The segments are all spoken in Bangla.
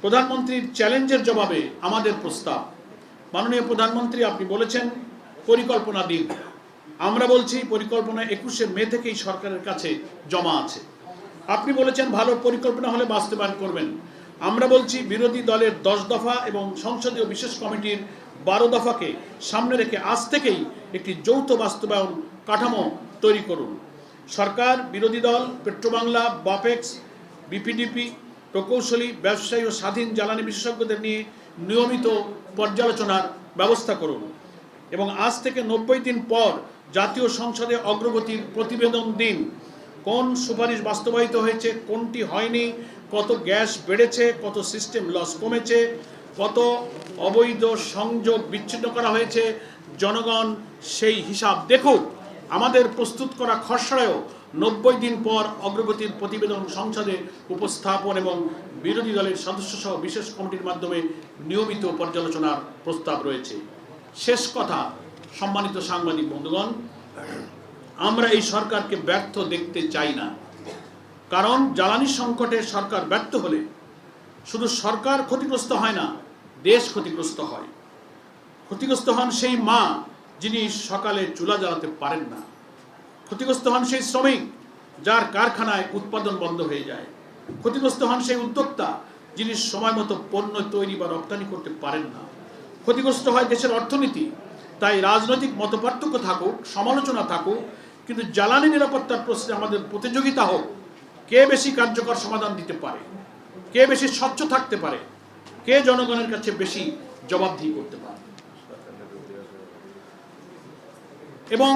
প্রধানমন্ত্রীর চ্যালেঞ্জের জবাবে আমাদের প্রস্তাব। মাননীয় প্রধানমন্ত্রী, আপনি বলেছেন পরিকল্পনা দিন। আমরা বলছি পরিকল্পনা 21শে মে থেকেই সরকারের কাছে জমা আছে। আপনি বলেছেন ভালো পরিকল্পনা হলে বাস্তবায়ন করবেন। আমরা বলছি বিরোধী দলের 10 দফা এবং সংসদীয় বিশেষ কমিটির 12 দফাকে সামনে রেখে আজ থেকেই একটি যৌথ বাস্তবায়ন কাঠামো তৈরি করুন। সরকার, বিরোধী দল, পেট্রোবাংলা, বাপেক্স, বিপিডিপি, প্রকৌশলী, ব্যবসায়ী ও স্বাধীন জ্বালানি বিশেষজ্ঞদের নিয়ে নিয়মিত পর্যালোচনার ব্যবস্থা করুন এবং আজ থেকে 90 দিন পর জাতীয় সংসদে অগ্রগতির প্রতিবেদন দিন। কোন সুপারিশ বাস্তবায়িত হয়েছে, কোনটি হয়নি, কত গ্যাস বেড়েছে, কত সিস্টেম লস কমেছে, কত অবৈধ সংযোগ বিচ্ছিন্ন করা হয়েছে, জনগণ সেই হিসাব দেখুক। আমাদের প্রস্তুত করা খসড়ায়ও 90 দিন পর অগ্রগতির প্রতিবেদন সংসদে উপস্থাপন এবং বিরোধী দলের সদস্যসহ বিশেষ কমিটির মাধ্যমে নিয়মিত পর্যালোচনার প্রস্তাব রয়েছে। শেষ কথা, সম্মানিত সাংবাদিক বন্ধুগণ, আমরা এই সরকারকে ব্যর্থ দেখতে চাই না। কারণ জ্বালানি সংকটে সরকার ব্যর্থ হলে শুধু সরকার ক্ষতিগ্রস্ত হয় না, দেশ ক্ষতিগ্রস্ত হয়। ক্ষতিগ্রস্ত হন সেই মা যিনি সকালে চুলা জ্বালাতে পারেন না। ক্ষতিগ্রস্ত হন সেই শ্রমিক যার কারখানায় উৎপাদন বন্ধ হয়ে যায়। ক্ষতিগ্রস্ত হন সেই উদ্যোক্তা যিনি সময় মতো পণ্য তৈরি বা রপ্তানি করতে পারেন না। ক্ষতিগ্রস্ত হয় দেশের অর্থনীতি। তাই রাজনৈতিক মতপার্থক্য থাকুক, সমালোচনা থাকুক, কিন্তু জ্বালানি নিরাপত্তার প্রশ্নে আমাদের প্রতিযোগিতা হোক। কে বেশি কার্যকর সমাধান দিতে পারে, কে বেশি স্বচ্ছ থাকতে পারে, কে জনগণের কাছে বেশি জবাবদিহি করতে পারে। এবং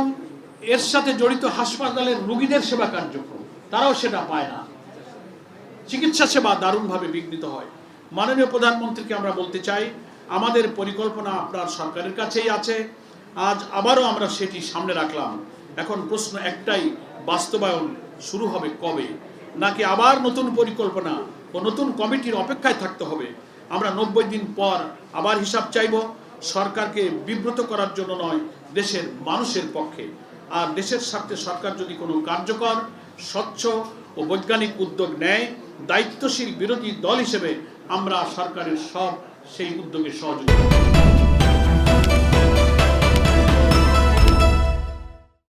এর সাথে জড়িত হাসপাতালের রোগীদের সেবা কার্যক্রম, তারাও সেটা পায় না। চিকিৎসা সেবা দারুণভাবে বিঘ্নিত হয়। মাননীয় প্রধানমন্ত্রীকে আমরা বলতে চাই, আমাদের পরিকল্পনা আপনার সরকারের কাছেই আছে। আজ আবারও আমরা সেটি সামনে রাখলাম। এখন প্রশ্ন একটাই, বাস্তবায়ন শুরু হবে কবে? নাকি আবার নতুন পরিকল্পনা ও নতুন কমিটির অপেক্ষায় থাকতে হবে? আমরা 90 দিন পর আবার হিসাব চাইব, সরকারকে বিব্রত করার জন্য নয়, দেশের মানুষের পক্ষে। আর দেশের স্বার্থে সরকার যদি কোনো কার্যকর, স্বচ্ছ ও বৈজ্ঞানিক উদ্যোগ নেয়, দায়িত্বশীল বিরোধী দল হিসেবে আমরা সরকারের সেই উদ্যোগে সহযোগিতা করব।